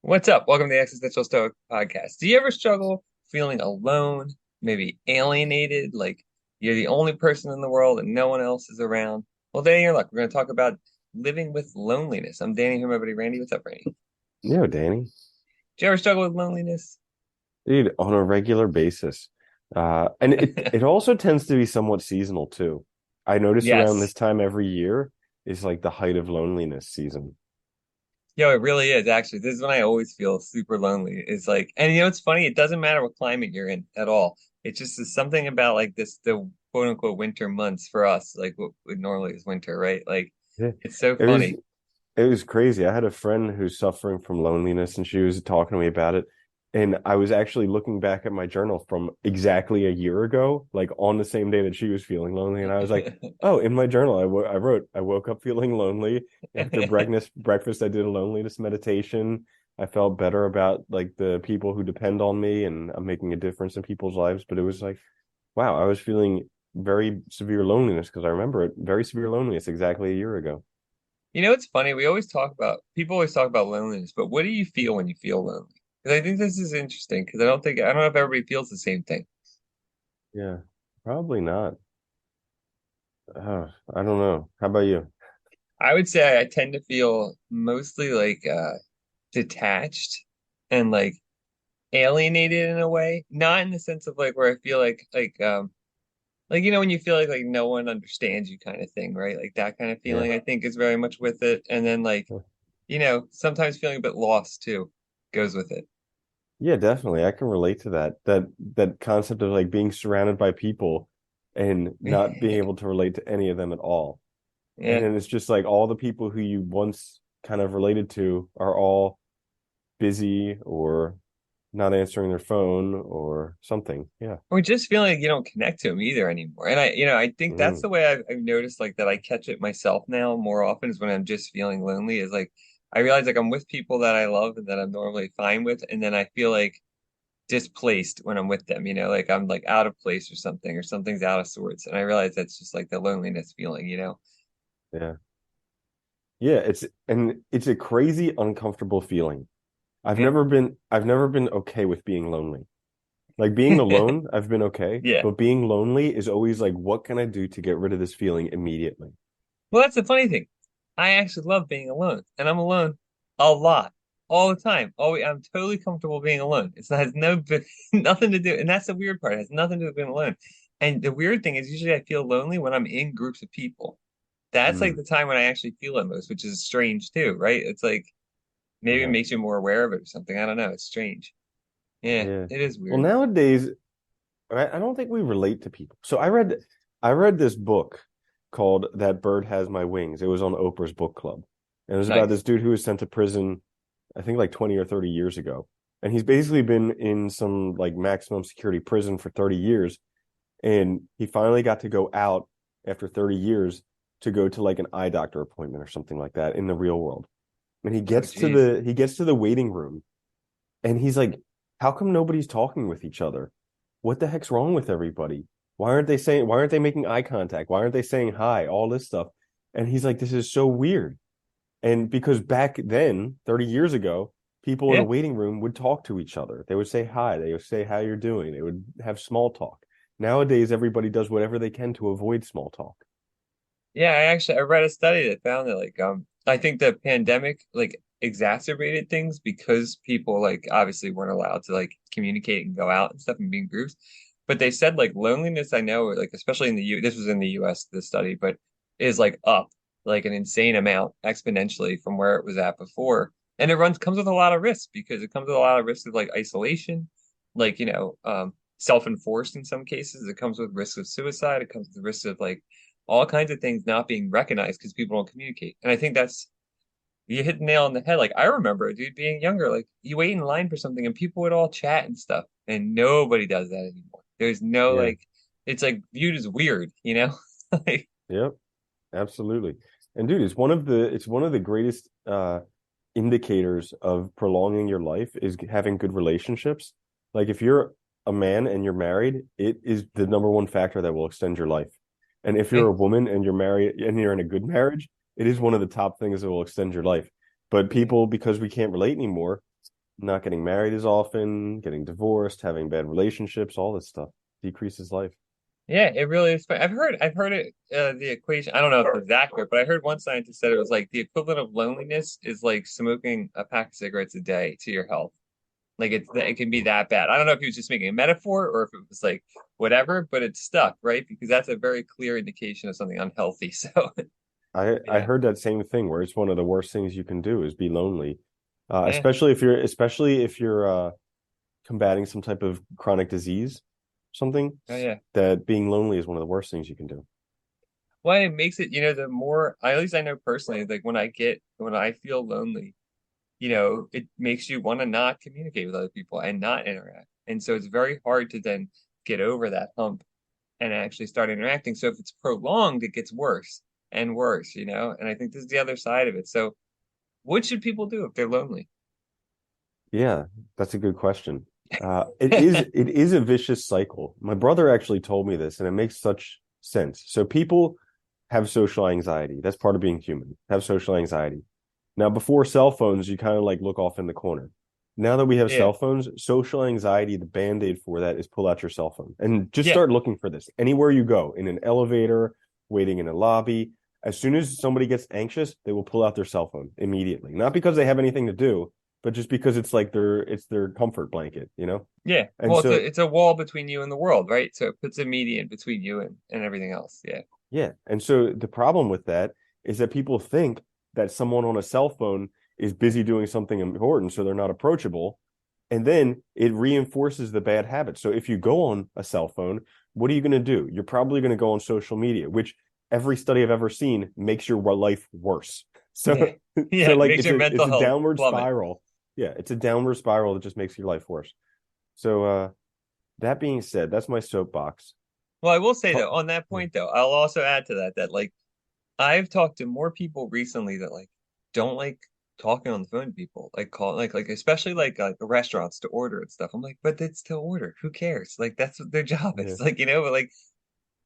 What's up? Welcome to the Existential Stoic podcast. Do you ever struggle feeling alone, maybe alienated, like you're the only person in the world and no one else is around? Well, Danny, you're luck. We're going to talk about living with loneliness. I'm Danny here, my buddy Randy. What's up, Randy? Yeah, Danny. Do you ever struggle with loneliness? Dude, on a regular basis. And it also tends to be somewhat seasonal too. I notice around this Yes. time every year is like the height of loneliness season. Yo, it really is, actually. This is when I always feel super lonely. It's like, and it's funny, it doesn't matter what climate you're in at all. It just is something about like this, the quote unquote winter months for us, like what normally is winter, right? Like, Yeah. it's so It was funny. it was crazy. I had a friend who's suffering from loneliness and she was talking to me about it. And I was actually looking back at my journal from exactly a year ago, like on the same day that she was feeling lonely. And I was like, oh, in my journal, I wrote, I woke up feeling lonely. After breakfast, I did a loneliness meditation. I felt better about like the people who depend on me and I'm making a difference in people's lives. But it was like, wow, I was feeling very severe loneliness because I remember it, very severe loneliness exactly a year ago. It's funny. People always talk about loneliness, but what do you feel when you feel lonely? Because I think this is interesting because I don't know if everybody feels the same thing. Yeah, probably not. I don't know. How about you? I would say I tend to feel mostly like detached and like alienated in a way, not in the sense of like where I feel like when you feel like no one understands you kind of thing, right? Like that kind of Yeah. feeling I think is very much with it. And then like, sometimes feeling a bit lost too goes with it. Yeah, definitely. I can relate to that. That concept of like being surrounded by people and not being able to relate to any of them at all. And Yeah. then it's just like all the people who you once kind of related to are all busy or not answering their phone or something. Yeah. Or just feeling like you don't connect to them either anymore. And I think that's Mm. the way I've noticed like that I catch it myself now more often is when I'm just feeling lonely is like I realize like I'm with people that I love and that I'm normally fine with, and then I feel like displaced when I'm with them, like I'm like out of place or something's out of sorts. And I realize that's just like the loneliness feeling. Yeah. Yeah, it's a crazy uncomfortable feeling. Yeah. I've never been okay with being lonely. Like being alone, I've been okay, Yeah. but being lonely is always like, what can I do to get rid of this feeling immediately? Well, that's the funny thing. I actually love being alone, and I'm alone a lot, all the time. I'm totally comfortable being alone. It has nothing to do, and that's the weird part. It has nothing to do with being alone. And the weird thing is, usually I feel lonely when I'm in groups of people. That's like Mm, the time when I actually feel it most, which is strange too, right? It's like maybe it yeah, makes you more aware of it or something. I don't know. It's strange. Yeah, yeah. it is Well, weird. nowadays, I don't think we relate to people. So I read this book called That Bird Has My Wings. It was on Oprah's book club. And it was about Nice. this dude who was sent to prison, I think like 20 or 30 years ago. And he's basically been in some like maximum security prison for 30 years. And he finally got to go out after 30 years to go to like an eye doctor appointment or something like that in the real world. And Oh, geez. he gets to the waiting room and he's like, how come nobody's talking with each other? What the heck's wrong with everybody? Why aren't they making eye contact? Why aren't they saying hi? All this stuff. And he's like, this is so weird. And because back then, 30 years ago, people in a Yeah. waiting room would talk to each other. They would say hi. They would say how you're doing. They would have small talk. Nowadays, everybody does whatever they can to avoid small talk. Yeah, I read a study that found that like I think the pandemic like exacerbated things because people like obviously weren't allowed to like communicate and go out and stuff and be in groups. But they said like loneliness, I know, like especially in the U this was in the US, the study, but is like up like an insane amount exponentially from where it was at before. And it runs comes with a lot of risks because it comes with a lot of risks of like isolation, like self-enforced in some cases. It comes with risks of suicide. It comes with risks of like all kinds of things not being recognized because people don't communicate. And I think that's you hit the nail on the head. Like I remember, dude, being younger, like you wait in line for something and people would all chat and stuff, and nobody does that anymore. There's no Yeah. like, it's like viewed as weird. Like, Yep. Absolutely. And dude, it's one of the greatest indicators of prolonging your life is having good relationships. Like if you're a man and you're married, it is the number one factor that will extend your life. And if you're eh, a woman and you're married and you're in a good marriage, it is one of the top things that will extend your life. But yeah, people, because we can't relate anymore, Not getting married as often, getting divorced, having bad relationships, all this stuff decreases life. Yeah, it really is. I've heard it, the equation. I don't know if it's accurate, but I heard one scientist said it was like the equivalent of loneliness is like smoking a pack of cigarettes a day to your health. Like it can be that bad. I don't know if he was just making a metaphor or if it was like whatever, but it's stuck, right? Because that's a very clear indication of something unhealthy. So I yeah, heard that same thing where it's one of the worst things you can do is be lonely, yeah, especially if you're combating some type of chronic disease, something oh yeah. that being lonely is one of the worst things you can do. Well, it makes it, the more, at least I know personally, like when I feel lonely, it makes you want to not communicate with other people and not interact. And so it's very hard to then get over that hump and actually start interacting. So if it's prolonged, it gets worse and worse, And I think this is the other side of it. So what should people do if they're lonely? Yeah, that's a good question. It is a vicious cycle. My brother actually told me this, and it makes such sense. So people have social anxiety. That's part of being human. Have social anxiety. Now, before cell phones, you kind of like look off in the corner. Now that we have Yeah, cell phones, social anxiety, the band-aid for that is pull out your cell phone and just yeah, start looking for this. Anywhere you go, in an elevator, waiting in a lobby, as soon as somebody gets anxious, they will pull out their cell phone immediately. Not because they have anything to do, but just because it's their comfort blanket, you know? yeah. And Well, it's so a wall between you and the world, right? So it puts a median between you and everything else. Yeah. yeah. And so the problem with that is that people think that someone on a cell phone is busy doing something important, so they're not approachable. And then it reinforces the bad habit. So if you go on a cell phone, what are you going to do? You're probably going to go on social media, which every study I've ever seen makes your life worse. Yeah. So, Yeah. so It like makes your it's mental a health downward plummet. spiral. Yeah, it's a downward spiral that just makes your life worse. So, that being said, that's my soapbox. Well, I will say Ta- though, on that yeah. point though, I'll also add to that like I've talked to more people recently that like don't like talking on the phone to people, like call like especially like restaurants to order and stuff. I'm like, but it's to order. Who cares? Like that's what their job Yeah. is. Like, but like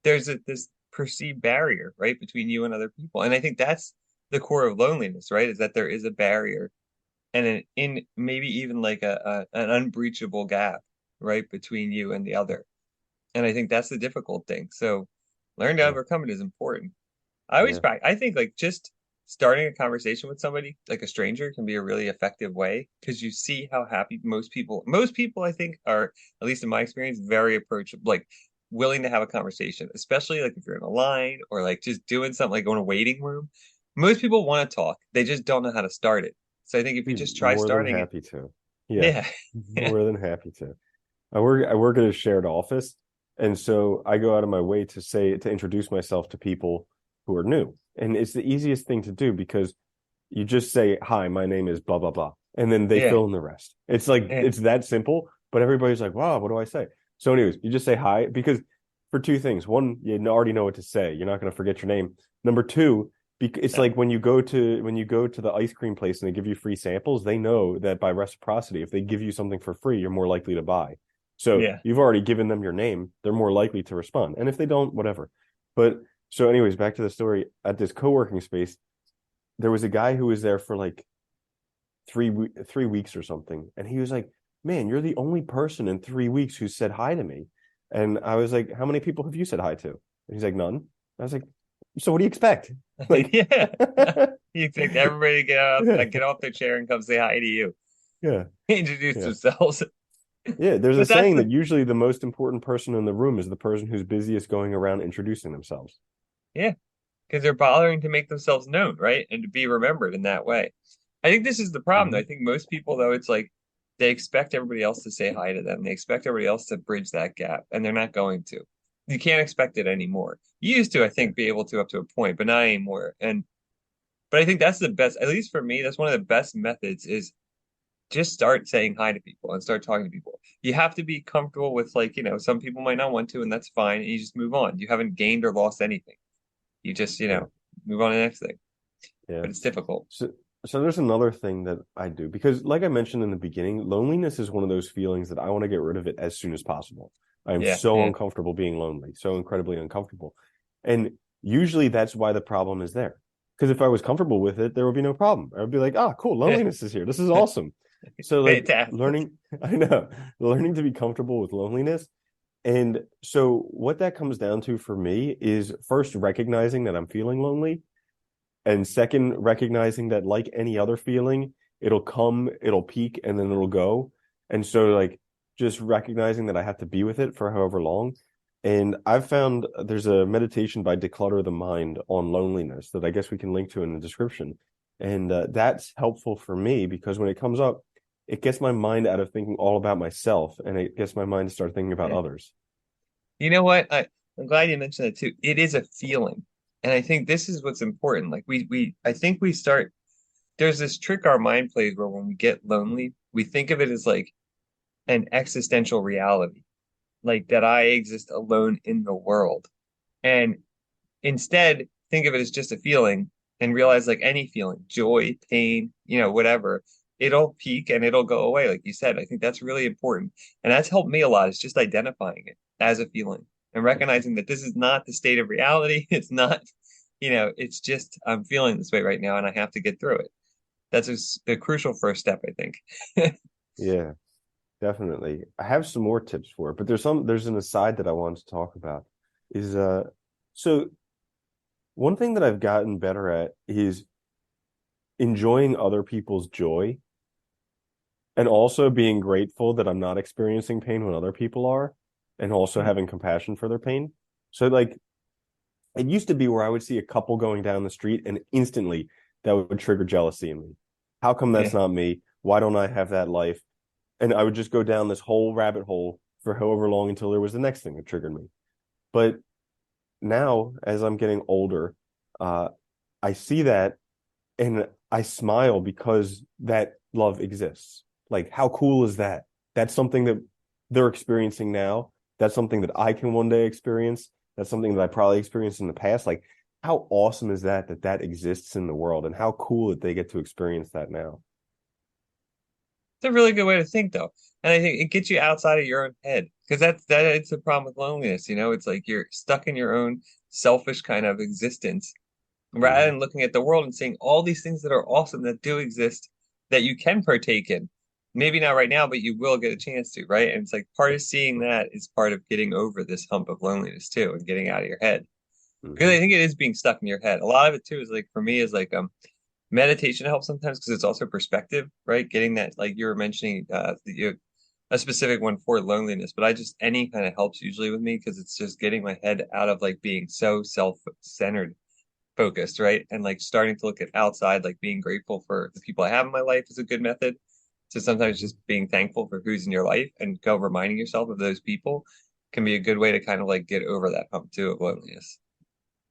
there's this perceived barrier, right, between you and other people. And I think that's the core of loneliness, right? Is that there is a barrier and an in maybe even like a an unbreachable gap, right, between you and the other. And I think that's the difficult thing. So learn to Yeah. overcome it is important. I always Yeah. back. I think like just starting a conversation with somebody, like a stranger, can be a really effective way because you see how happy most people I think are, at least in my experience, very approachable, like willing to have a conversation, especially like if you're in a line or like just doing something like going to a waiting room. Most people want to talk. They just don't know how to start it. So I think if you Be just try more than starting it, happy to. Yeah. yeah. Yeah. More than happy to. I work at a shared office, and so I go out of my way to introduce myself to people who are new. And it's the easiest thing to do because you just say, "Hi, my name is blah blah blah," and then they Yeah. fill in the rest. It's like Yeah. it's that simple, but everybody's like, "Wow, what do I say?" So, anyways, you just say hi because for two things. One, you already know what to say. You're not going to forget your name. Number two, it's like when you go to the ice cream place and they give you free samples, they know that by reciprocity, if they give you something for free, you're more likely to buy. So Yeah. you've already given them your name, they're more likely to respond. And if they don't, whatever. But so, anyways, back to the story at this co-working space, there was a guy who was there for like 3 weeks or something, and he was like, "Man, you're the only person in 3 weeks who said hi to me." And I was like, "How many people have you said hi to?" And he's like, "None." I was like, "So what do you expect?" Like, Yeah. You expect everybody to yeah, get off their chair and come say hi to you, yeah, introduce yeah. themselves. Yeah, there's a But that's saying the that usually the most important person in the room is the person who's busiest going around introducing themselves. yeah, because they're bothering to make themselves known, right? And to be remembered in that way. I think this is the problem, though. Mhm. I think most people, though, it's like they expect everybody else to say hi to them. They expect everybody else to bridge that gap, and they're not going to. You can't expect it anymore. You used to, I Yeah, think, be able to up to a point, but not anymore. But I think that's the best, at least for me, that's one of the best methods is just start saying hi to people and start talking to people. You have to be comfortable with like, some people might not want to, and that's fine. And you just move on. You haven't gained or lost anything. You just, yeah, move on to the next thing. yeah. But it's difficult. So there's another thing that I do because, like I mentioned in the beginning, loneliness is one of those feelings that I want to get rid of it as soon as possible. I am Yeah, so yeah, uncomfortable being lonely, so incredibly uncomfortable. And usually that's why the problem is there. Because if I was comfortable with it, there would be no problem. I would be like, ah, cool, yeah, loneliness is here. This is awesome. So like Fantastic. learning, I know, learning to be comfortable with loneliness. And so what that comes down to for me is first recognizing that I'm feeling lonely, and second recognizing that like any other feeling, it'll come, it'll peak, and then it'll go. And so like just recognizing that I have to be with it for however long. And I've found there's a meditation by Declutter the Mind on loneliness that I guess we can link to in the description. And that's helpful for me because when it comes up, it gets my mind out of thinking all about myself and it gets my mind to start thinking about Yeah. others. You know what? I'm glad you mentioned it too. It is a feeling. And I think this is what's important. Like I think we start, there's this trick our mind plays where when we get lonely, we think of it as like an existential reality, like that I exist alone in the world. And instead, think of it as just a feeling and realize like any feeling, joy, pain, whatever, it'll peak and it'll go away. Like you said, I think that's really important. And that's helped me a lot. It's just identifying it as a feeling and recognizing that this is not the state of reality. It's not, it's just I'm feeling this way right now and I have to get through it. That's a crucial first step, I think. Yeah, definitely. I have some more tips for it, but there's an aside that I wanted to talk about is so one thing that I've gotten better at is enjoying other people's joy and also being grateful that I'm not experiencing pain when other people are and also having compassion for their pain. So like it used to be where I would see a couple going down the street and instantly that would trigger jealousy in me. How come that's Yeah. not me? Why don't I have that life? And I would just go down this whole rabbit hole for however long until there was the next thing that triggered me. But now, as I'm getting older, uh, I see that and I smile because that love exists. Like, how cool is that? That's something that they're experiencing now. That's something that I can one day experience. That's something that I probably experienced in the past. Like, how awesome is that that that exists in the world, and how cool that they get to experience that now. It's a really good way to think, though, and I think it gets you outside of your own head because it's the problem with loneliness. It's like you're stuck in your own selfish kind of existence rather Hmm. than looking at the world and seeing all these things that are awesome that do exist that you can partake in. Maybe not right now, but you will get a chance to, right? And it's like part of seeing that is part of getting over this hump of loneliness too, and getting out of your head. Because Hmm. I think it is being stuck in your head. A lot of it too is like for me is like meditation helps sometimes because it's also perspective, right? Getting that, like you were mentioning, a specific one for loneliness, but I just any kind of helps usually with me because it's just getting my head out of like being so self-centered focused, right? And like starting to look at outside, like being grateful for the people I have in my life is a good method. So sometimes Hmm. just being thankful for who's in your life and go reminding yourself of those people can be a good way to kind of like get over that hump too of loneliness.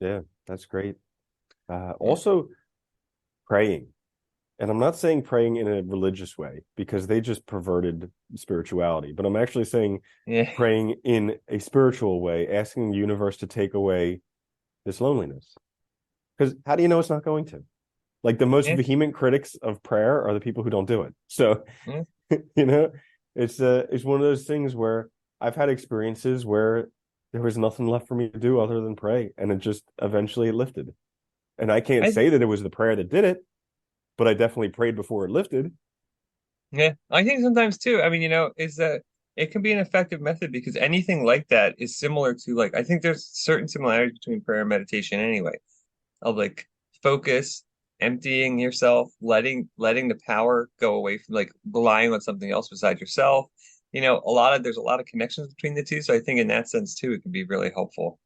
Yeah, that's great. Yeah. Also, praying. And I'm not saying praying in a religious way because they just perverted spirituality, but I'm actually saying Yeah. praying in a spiritual way, asking the universe to take away this loneliness. Because how do you know it's not going to? Like the most Yeah. vehement critics of prayer are the people who don't do it. So, Yeah. you know, it's one of those things where I've had experiences where there was nothing left for me to do other than pray, and it just eventually it lifted. And I can't I say that it was the prayer that did it, but I definitely prayed before it lifted. Yeah, I think sometimes too. I mean, is that it can be an effective method because anything like that is similar to like I think there's certain similarities between prayer and meditation anyway. Of like focus, emptying yourself, letting the power go away from like relying on something else besides yourself. There's a lot of connections between the two. So I think in that sense too, it can be really helpful.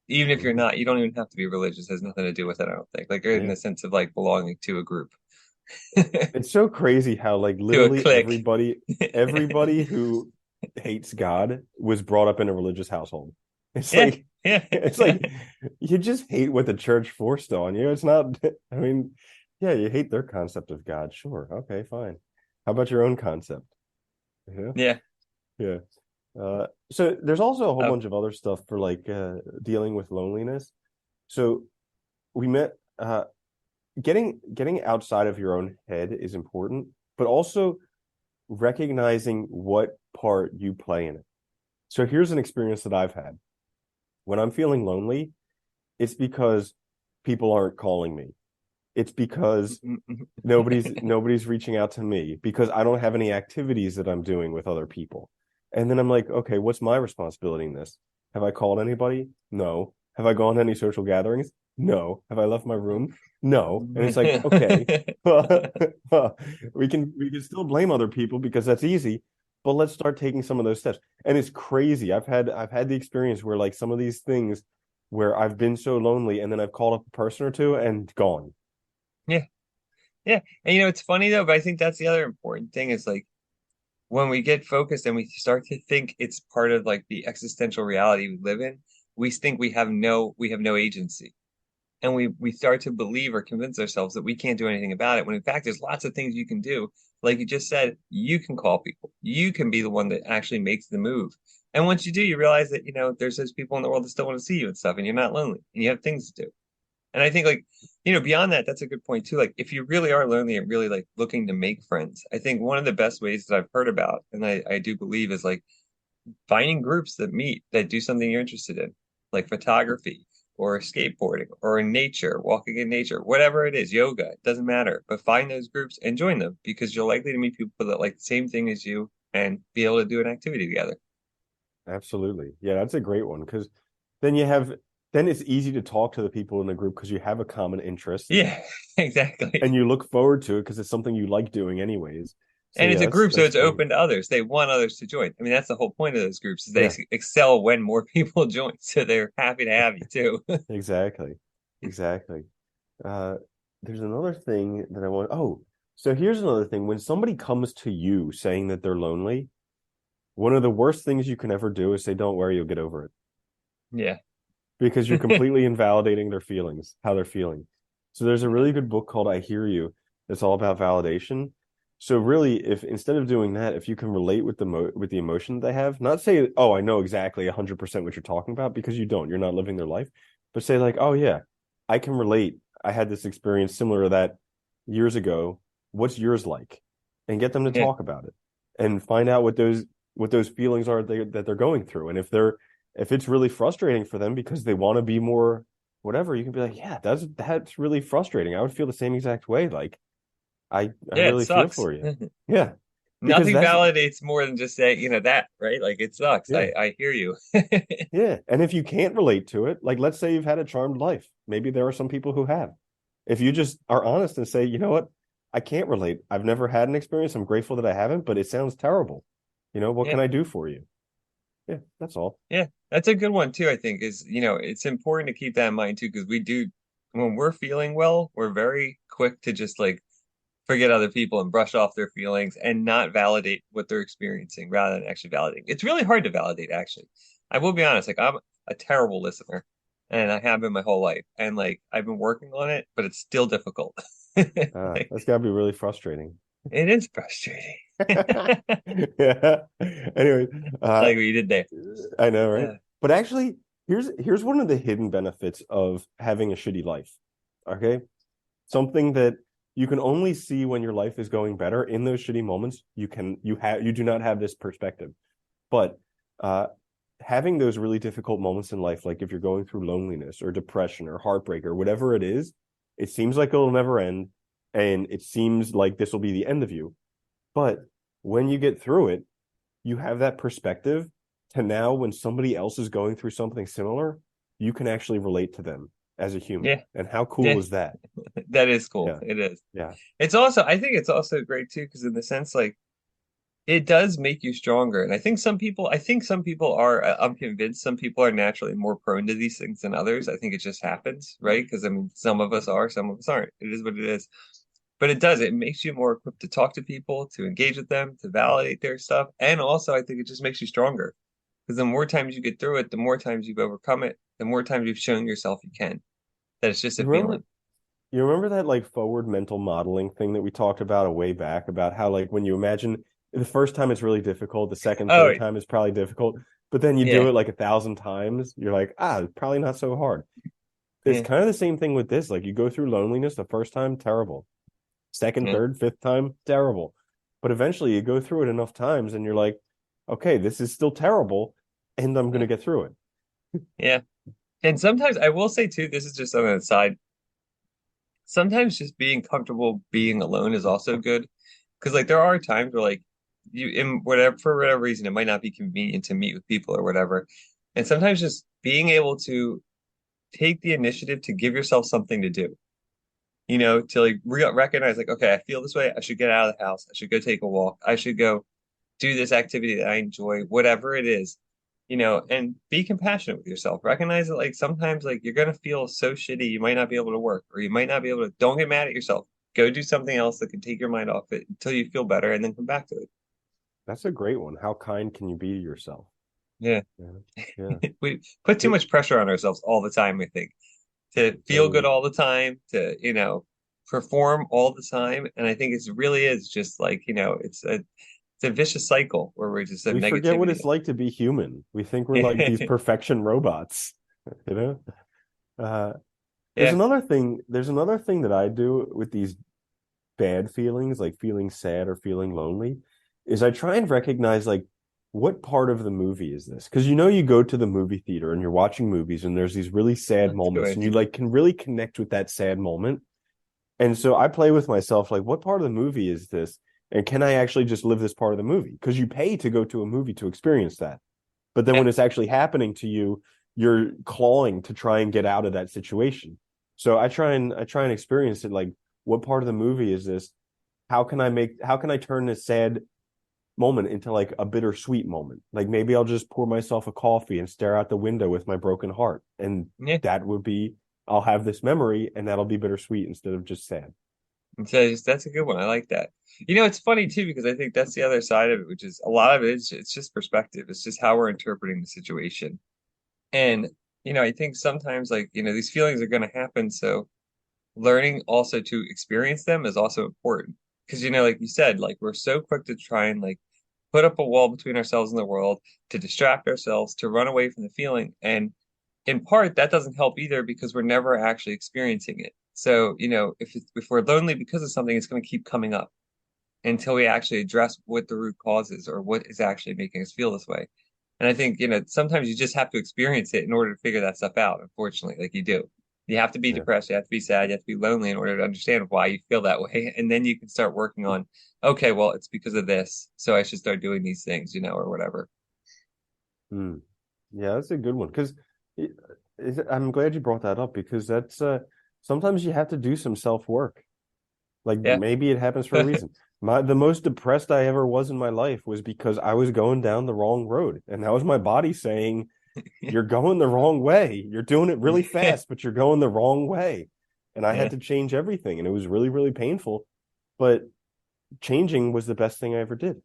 Even if you're Mhm. not, you don't even have to be religious. It has nothing to do with it, I don't think. Like in Yeah. the sense of like belonging to a group, to It's so crazy how like a literally clique. everybody who hates God was brought up in a religious household. It's Yeah, like yeah. it's like you just hate what the church forced on you. It's not I mean, yeah, you hate their concept of God. Sure. Okay, fine. How about your own concept? Yeah. Yeah. Yeah. So there's also a whole Oh, bunch of other stuff for like dealing with loneliness. So we met getting outside of your own head is important, but also recognizing what part you play in it. So here's an experience that I've had. When I'm feeling lonely, it's because people aren't calling me. It's because nobody's reaching out to me because I don't have any activities that I'm doing with other people. And then I'm like, okay, what's my responsibility in this? Have I called anybody? No. Have I gone to any social gatherings? No. Have I left my room? No. And it's like, okay, well, we can still blame other people because that's easy, but let's start taking some of those steps. And it's crazy. I've had the experience where like some of these things where I've been so lonely and then I've called up a person or two and gone. Yeah. Yeah. And it's funny though, but I think that's the other important thing is like when we get focused and we start to think it's part of like the existential reality we live in, we think we have no agency. And we start to believe or convince ourselves that we can't do anything about it when in fact there's lots of things you can do. Like you just said, you can call people. You can be the one that actually makes the move. And once you do, you realize that, there's those people in the world that still want to see you and stuff, and you're not lonely and you have things to do. And I think like, beyond that, that's a good point too. Like if you really are lonely and really like looking to make friends, I think one of the best ways that I've heard about, and I do believe is like finding groups that meet that do something you're interested in, like photography or skateboarding or in nature, walking in nature, whatever it is, yoga, it doesn't matter. But find those groups and join them because you're likely to meet people that like the same thing as you and be able to do an activity together. Absolutely. Yeah, that's a great one because then you have then it's easy to talk to the people in the group because you have a common interest Yeah, exactly. and you look forward to it because it's something you like doing anyways. So And yeah, it's a that's group, so that's it's great. open to others. They want others to join. I mean, that's the whole point of those groups is they Yeah, excel when more people join. So they're happy to have you too. exactly. Exactly. Uh there's another thing that I want. Oh, so here's another thing. When somebody comes to you saying that they're lonely, one of the worst things you can ever do is say, "Don't worry, you'll get over it." Yeah. Because you're completely invalidating their feelings, how they're feeling. So there's a really good book called I Hear You. It's all about validation. So really, if instead of doing that, if you can relate with the emotion they have, not say, "Oh, I know exactly 100% what you're talking about," because you don't. You're not living their life. But say like, "Oh yeah, I can relate. I had this experience similar to that years ago. What's yours like?" And get them to Yeah. talk about it and find out what those feelings are that they're going through. And if it's really frustrating for them because they want to be more whatever, you can be like, yeah, that's really frustrating. I would feel the same exact way. Like I Yeah, it really feel sucks. for you. Yeah. Because Nothing that's validates more than just saying, that, right? Like it sucks. yeah. I hear you. Yeah. And if you can't relate to it, like let's say you've had a charmed life. Maybe there are some people who have. If you just are honest and say, you know what? I can't relate. I've never had an experience. I'm grateful that I haven't, but it sounds terrible. What Yeah. can I do for you? Yeah, that's all. Yeah. That's a good one too, I think, is, it's important to keep that in mind too, because when we're feeling well, we're very quick to just like forget other people and brush off their feelings and not validate what they're experiencing rather than actually validating. It's really hard to validate, actually. I will be honest, like I'm a terrible listener and I have been my whole life. And like I've been working on it, but it's still difficult. Like That's got to be really frustrating. it is frustrating. Yeah. Anyway, uh, Like what you did there. I know, right? Uh, But actually, here's one of the hidden benefits of having a shitty life. Okay, something that you can only see when your life is going better. In those shitty moments, you do not have this perspective. But uh, having those really difficult moments in life, like if you're going through loneliness or depression or heartbreak or whatever it is, it seems like it'll never end, and it seems like this will be the end of you. But when you get through it, you have that perspective to now when somebody else is going through something similar, you can actually relate to them as a human. yeah, And how cool yeah, is that? that is cool. Yeah. It is. Yeah. I think it's also great too, because in the sense like it does make you stronger. And I think some people are, I'm convinced some people are naturally more prone to these things than others. I think it just happens, right? Because I mean, some of us are, some of us aren't. It is what it is. But it makes you more equipped to talk to people, to engage with them, to validate their stuff. And also, I think it just makes you stronger. Because the more times you get through it, the more times you've overcome it, the more times you've shown yourself you can. That it's just a You remember feeling. you remember that like forward mental modeling thing that we talked about a way back about how like when you imagine the first time it's really difficult, the second, Oh, third time is probably difficult, but then you do yeah, it like 1,000 times, you're like, probably not so hard. It's yeah, kind of the same thing with this. Like you go through loneliness the first time, terrible. Second, yeah, third, fifth time, terrible. But eventually you go through it enough times and you're like, okay, this is still terrible, and I'm gonna yeah, get through it. yeah. And sometimes I will say too, this is just on the side. sometimes just being comfortable being alone is also good. Because like there are times where like you in whatever for whatever reason it might not be convenient to meet with people or whatever. And sometimes just being able to take the initiative to give yourself something to do, to like re recognize like, okay, I feel this way. I should get out of the house. I should go take a walk. I should go do this activity that I enjoy, whatever it is, and be compassionate with yourself. Recognize that like sometimes like you're gonna feel so shitty you might not be able to work or you might not be able to don't get mad at yourself. Go do something else that can take your mind off it until you feel better and then come back to it. That's a great one. How kind can you be to yourself? Yeah. Yeah. Yeah. We put too It, much pressure on ourselves all the time, I think, to feel good totally. all the time, to, perform all the time. And I think it really is just like, it's a vicious cycle where we're just of We forget what negativity. it's like to be human. We think we're like these perfection robots, you know? Uh, Yeah, there's another thing that I do with these bad feelings, like feeling sad or feeling lonely, is I try and recognize like what part of the movie is this? Because you go to the movie theater and you're watching movies and there's these really sad that's a good moments and you idea. like can really connect with that sad moment. And so I play with myself like what part of the movie is this? And can I actually just live this part of the movie? Because you pay to go to a movie to experience that. But then Yeah, when it's actually happening to you, you're clawing to try and get out of that situation. So I try and experience it like what part of the movie is this? How can I turn this sad moment into like a bittersweet moment? Like maybe I'll just pour myself a coffee and stare out the window with my broken heart. And yeah. that would be I'll have this memory and that'll be bittersweet instead of just sad. And so that's a good one. I like that. It's funny too because I think that's the other side of it, which is a lot of it is it's just perspective. It's just how we're interpreting the situation. And I think sometimes like, these feelings are going to happen. So learning also to experience them is also important. Because, like you said, like we're so quick to try and like put up a wall between ourselves and the world, to distract ourselves, to run away from the feeling. And in part, that doesn't help either because we're never actually experiencing it. So, if we're lonely because of something, it's going to keep coming up until we actually address what the root cause is or what is actually making us feel this way. And I think, sometimes you just have to experience it in order to figure that stuff out, unfortunately, like you do. You have to be Yeah. depressed, you have to be sad, you have to be lonely in order to understand why you feel that way. And then you can start working on, okay, well, it's because of this. So I should start doing these things, or whatever. Hmm. Yeah, that's a good one. Because I'm glad you brought that up because that's sometimes you have to do some self-work. Like Yeah. maybe it happens for a reason. The most depressed I ever was in my life was because I was going down the wrong road. And that was my body saying, you're going the wrong way. You're doing it really fast, but you're going the wrong way. And I had Yeah. to change everything. And it was really, really painful. But changing was the best thing I ever did.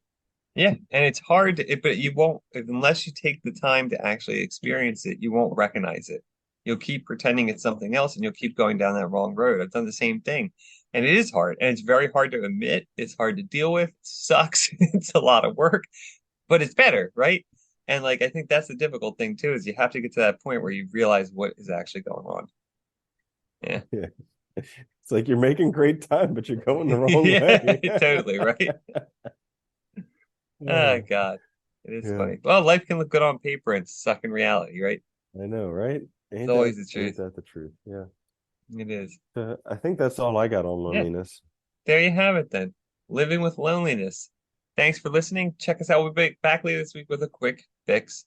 Yeah, and it's hard but you won't, unless you take the time to actually experience it, you won't recognize it. You'll keep pretending it's something else and you'll keep going down that wrong road. I've done the same thing. And it is hard. And it's very hard to admit. It's hard to deal with. It sucks. It's a lot of work, but it's better, right? And like I think that's the difficult thing too, is you have to get to that point where you realize what is actually going on. Yeah. Yeah. It's like you're making great time, but you're going the wrong Yeah, way. totally, right? Oh Yeah. God. It is Yeah. funny. Well, life can look good on paper and suck in reality, right? I know, right? It's Ain't that always the ain't truth. that the truth? Yeah. It is. I think that's all I got on Yeah, loneliness. there you have it then. Living with loneliness. Thanks for listening. Check us out. We'll be back later this week with a quick fix.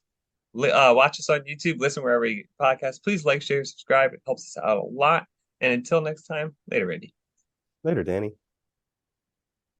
Watch us on YouTube, listen wherever you get podcasts. Please like, share, subscribe. It helps us out a lot. And until next time, later, Randy. Later, Danny.